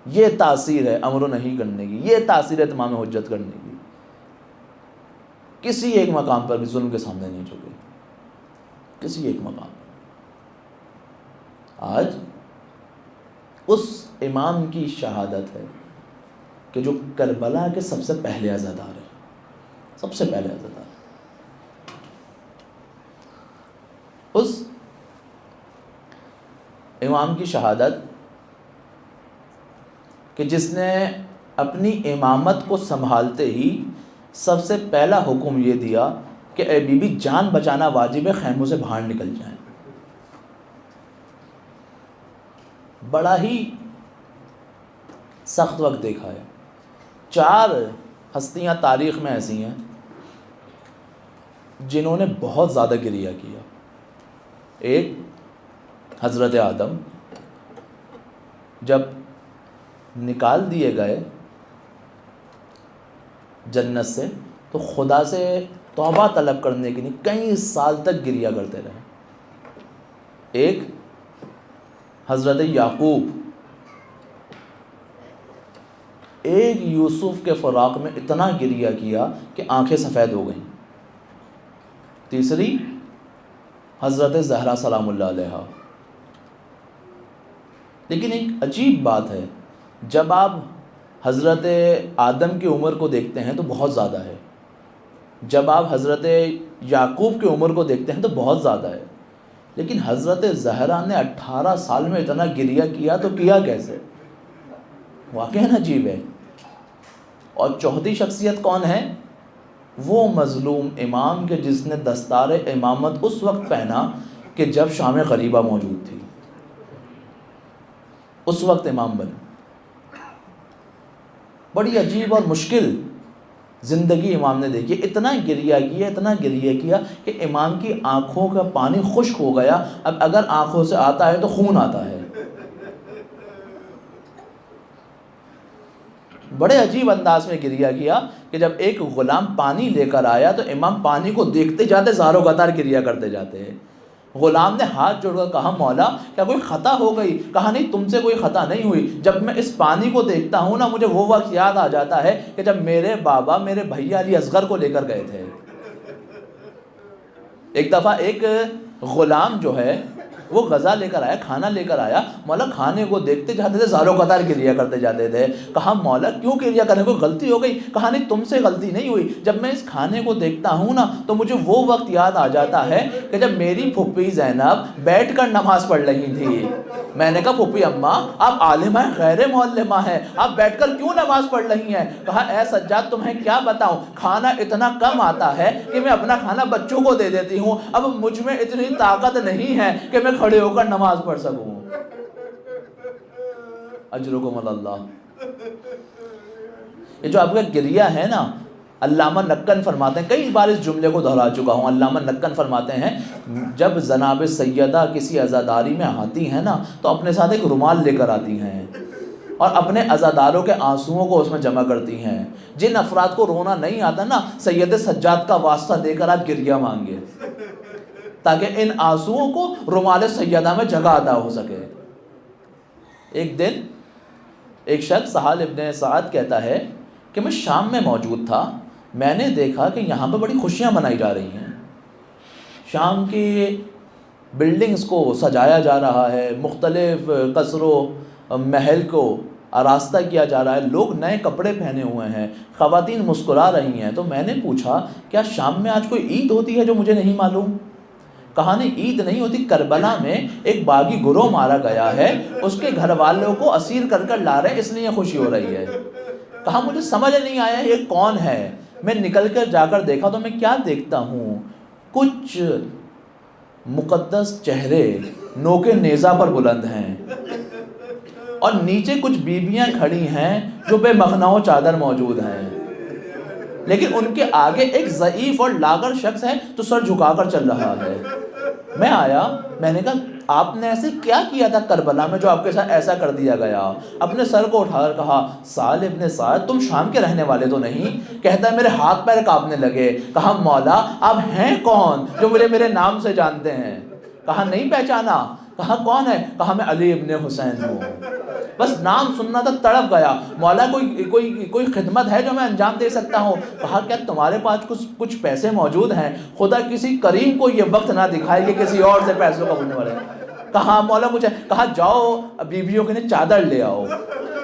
یہ تاثیر ہے امر و نہیں کرنے کی، یہ تاثیر ہے تمام حجت کرنے کی. کسی ایک مقام پر بھی ظلم کے سامنے نہیں جھکے، کسی ایک مقام پر. آج اس امام کی شہادت ہے کہ جو کربلا کے سب سے پہلے عزادار ہے، سب سے پہلے عزادار. اس امام کی شہادت کہ جس نے اپنی امامت کو سنبھالتے ہی سب سے پہلا حکم یہ دیا کہ اے بی بی جان بچانا واجب ہے، خیموں سے باہر نکل جائیں. بڑا ہی سخت وقت دیکھا ہے. 4 ہستیاں تاریخ میں ایسی ہیں جنہوں نے بہت زیادہ گریہ کیا. ایک حضرت آدم جب نکال دیے گئے جنت سے تو خدا سے توبہ طلب کرنے کے لیے کئی سال تک گریہ کرتے رہے. ایک حضرت یعقوب، ایک یوسف کے فراق میں اتنا گریہ کیا کہ آنکھیں سفید ہو گئیں. تیسری حضرت زہرا سلام اللہ علیہا. لیکن ایک عجیب بات ہے، جب آپ حضرت آدم کی عمر کو دیکھتے ہیں تو بہت زیادہ ہے، جب آپ حضرت یعقوب کی عمر کو دیکھتے ہیں تو بہت زیادہ ہے، لیکن حضرت زہرا نے 18 سال میں اتنا گریہ کیا تو کیا کیسے؟ واقعاً عجیب ہے. اور چوتھی شخصیت کون ہے؟ وہ مظلوم امام کے جس نے دستار امامت اس وقت پہنا کہ جب شام غریبہ موجود تھی، اس وقت امام بنے. بڑی عجیب اور مشکل زندگی امام نے دیکھی. اتنا گریہ کیا، اتنا گریہ کیا کہ امام کی آنکھوں کا پانی خشک ہو گیا. اب اگر آنکھوں سے آتا ہے تو خون آتا ہے. بڑے عجیب انداز میں گریہ کیا کہ جب ایک غلام پانی لے کر آیا تو امام پانی کو دیکھتے جاتے زاروں قطار گریہ کرتے جاتے ہیں۔ غلام نے ہاتھ جوڑ کر کہا مولا کیا کوئی خطا ہو گئی؟ کہا نہیں تم سے کوئی خطا نہیں ہوئی، جب میں اس پانی کو دیکھتا ہوں نا مجھے وہ وقت یاد آ جاتا ہے کہ جب میرے بابا میرے بھیا علی اصغر کو لے کر گئے تھے۔ ایک دفعہ ایک غلام جو ہے وہ غذا لے کر آیا، کھانا لے کر آیا، مولا کھانے کو دیکھتے جاتے تھے زاروں قطار گریہ کرتے جاتے تھے۔ کہا مولا کیوں گریہ کرنے کو غلطی ہو گئی؟ کہا نہیں تم سے غلطی نہیں ہوئی، جب میں اس کھانے کو دیکھتا ہوں نا تو مجھے وہ وقت یاد آ جاتا ہے کہ جب میری پھپھی زینب بیٹھ کر نماز پڑھ رہی تھی۔ میں نے کہا پھپھی اماں آپ عالمہ ہیں غیر معلمہ ہیں، آپ بیٹھ کر کیوں نماز پڑھ رہی ہیں؟ کہا اے سجاد تمہیں کیا بتاؤں، کھانا اتنا کم آتا ہے کہ میں اپنا کھانا بچوں کو دے دیتی ہوں، اب مجھ میں اتنی طاقت نہیں ہے کہ میں کھڑے ہو کر نماز پڑھ سکوں۔ اجرکم اللہ۔ یہ جو آپ کا گریہ ہے نا، علامہ نکن فرماتے ہیں، کئی بار اس جملے کو دہرا چکا ہوں، علامہ نکن فرماتے ہیں جب جناب سیدہ کسی عزاداری میں آتی ہیں نا تو اپنے ساتھ ایک رومال لے کر آتی ہیں اور اپنے عزاداروں کے آنسوؤں کو اس میں جمع کرتی ہیں۔ جن افراد کو رونا نہیں آتا نا سید سجاد کا واسطہ دے کر آپ گریہ مانگے تاکہ ان آنسوؤں کو رومال سیدہ میں جگہ عطا ہو سکے۔ ایک دن ایک شخص سہل ابن سعد کہتا ہے کہ میں شام میں موجود تھا، میں نے دیکھا کہ یہاں پہ بڑی خوشیاں منائی جا رہی ہیں، شام کی بلڈنگز کو سجایا جا رہا ہے، مختلف قصر و محل کو آراستہ کیا جا رہا ہے، لوگ نئے کپڑے پہنے ہوئے ہیں، خواتین مسکرا رہی ہیں۔ تو میں نے پوچھا کیا شام میں آج کوئی عید ہوتی ہے جو مجھے نہیں معلوم؟ کہا نہیں عید نہیں ہوتی، کربلا میں ایک باغی گروہ مارا گیا ہے، اس کے گھر والوں کو اسیر کر کر لا رہے اس لیے خوشی ہو رہی ہے۔ کہا مجھے سمجھ نہیں آیا یہ کون ہے؟ میں نکل کر جا کر دیکھا تو میں کیا دیکھتا ہوں، کچھ مقدس چہرے نوکے نیزہ پر بلند ہیں اور نیچے کچھ بیویاں کھڑی ہیں جو بے مخنہ و چادر موجود ہیں، لیکن ان کے آگے ایک ضعیف اور لاغر شخص ہے تو سر جھکا کر چل رہا ہے۔ میں آیا، میں نے کہا آپ نے ایسے کیا کیا تھا کربلا میں جو آپ کے ساتھ ایسا کر دیا گیا؟ اپنے سر کو اٹھا کر کہا سہل ابن سعد تم شام کے رہنے والے تو نہیں؟ کہتا ہے میرے ہاتھ پیر کانپنے لگے۔ کہا مولا آپ ہیں کون جو مجھے میرے نام سے جانتے ہیں؟ کہا نہیں پہچانا۔ کہا کون ہے؟ کہا میں علی ابن حسین ہوں۔ بس نام سننا تھا تڑپ گیا، مولا کوئی خدمت ہے جو میں انجام دے سکتا ہوں؟ کہا کیا تمہارے پاس کچھ پیسے موجود ہیں؟ خدا کسی کریم کو یہ وقت نہ دکھائے کہ کسی اور سے پیسوں کا بننے والے۔ کہا مولا کچھ ہے؟ کہا جاؤ بیویوں کے لیے چادر لے آؤ۔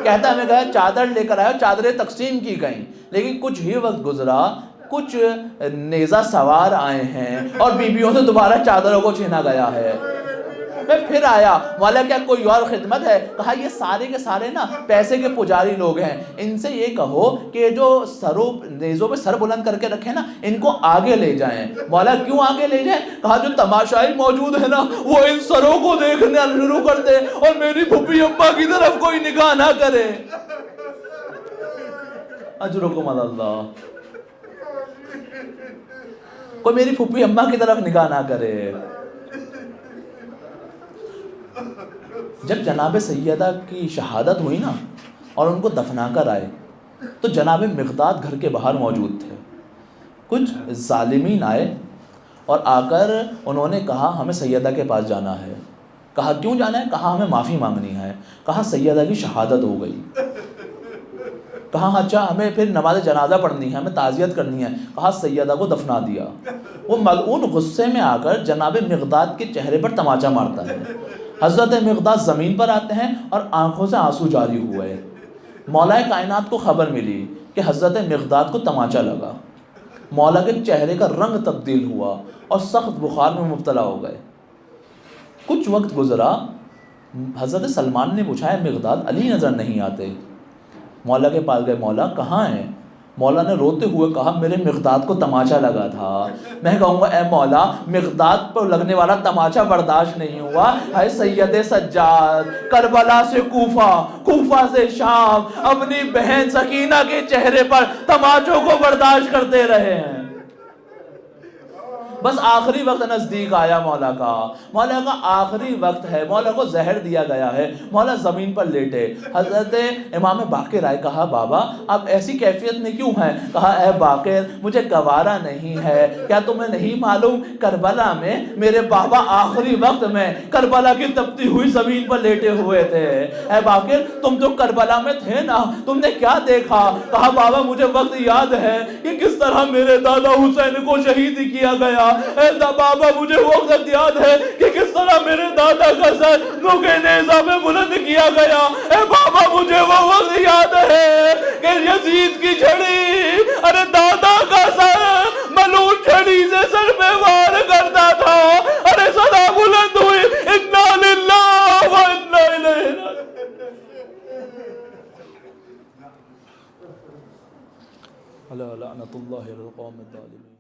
کہتا ہے میں گیا چادر لے کر آیا، چادریں تقسیم کی گئیں، لیکن کچھ ہی وقت گزرا کچھ نیزہ سوار آئے ہیں اور بیویوں سے دوبارہ چادروں کو چھینا گیا ہے۔ میں پھر آیا، مولا کیا کوئی اور خدمت ہے؟ کہا یہ سارے کے سارے نا پیسے کے پجاری لوگ ہیں، ان سے یہ کہو کہ جو نیزوں پہ سر بلند کر کے رکھے نا ان کو آگے لے جائیں۔ مولا کیوں آگے لے جائیں؟ کہا جو تماشائی موجود ہے نا وہ ان سروں کو دیکھنے شروع کر دے اور میری پھپھی اماں کی طرف کوئی نگاہ نہ کرے۔ اجرکم اللہ، کوئی میری پھپھی اماں کی طرف نگاہ نہ کرے۔ جب جناب سیدہ کی شہادت ہوئی نا اور ان کو دفنا کر آئے تو جناب مقداد گھر کے باہر موجود تھے۔ کچھ ظالمین آئے اور آ کر انہوں نے کہا ہمیں سیدہ کے پاس جانا ہے۔ کہا کیوں جانا ہے؟ کہا ہمیں معافی مانگنی ہے۔ کہا سیدہ کی شہادت ہو گئی۔ کہا اچھا ہمیں پھر نماز جنازہ پڑھنی ہے، ہمیں تعزیت کرنی ہے۔ کہا سیدہ کو دفنا دیا۔ وہ ملعون غصے میں آ کر جناب مقداد کے چہرے پر تماچا مارتا ہے۔ حضرت مقداد زمین پر آتے ہیں اور آنکھوں سے آنسو جاری ہوئے۔ مولا کائنات کو خبر ملی کہ حضرت مقداد کو تماچا لگا۔ مولا کے چہرے کا رنگ تبدیل ہوا اور سخت بخار میں مبتلا ہو گئے۔ کچھ وقت گزرا، حضرت سلمان نے پوچھا ہے مقداد علی نظر نہیں آتے؟ مولا کے پاس گئے، مولا کہاں ہیں؟ مولا نے روتے ہوئے کہا میرے مقداد کو تماچا لگا تھا۔ میں کہوں گا اے مولا مقداد پر لگنے والا تماچا برداشت نہیں ہوا، ہے سید سجاد کربلا سے کوفہ، کوفہ سے شام اپنی بہن سکینہ کے چہرے پر تماچوں کو برداشت کرتے رہے ہیں۔ بس آخری وقت نزدیک آیا مولا کا آخری وقت ہے، مولا کو زہر دیا گیا ہے، مولا زمین پر لیٹے۔ حضرت امام باقر آئے، کہا بابا آپ ایسی کیفیت میں کیوں ہیں؟ کہا اے باقر مجھے گوارا نہیں ہے، کیا تمہیں نہیں معلوم کربلا میں میرے بابا آخری وقت میں کربلا کی تپتی ہوئی زمین پر لیٹے ہوئے تھے۔ اے باقر تم تو کربلا میں تھے نا، تم نے کیا دیکھا؟ کہا بابا مجھے وقت یاد ہے کہ کس طرح میرے دادا حسین کو شہید کیا گیا۔ اے بابا مجھے وہ وقت یاد ہے کہ کس طرح میرے دادا کا سر نوکے نیزہ میں بلند کیا گیا۔ اے بابا مجھے وہ وقت یاد ہے کہ یزید کی چھڑی ارے دادا کا سر ملعون چھڑی سے سر پہ وار کرتا تھا، ارے صدا بلند ہوئی انا للہ و انا الیہ راجعون۔ لعنت اللہ علی القوم الظالمین۔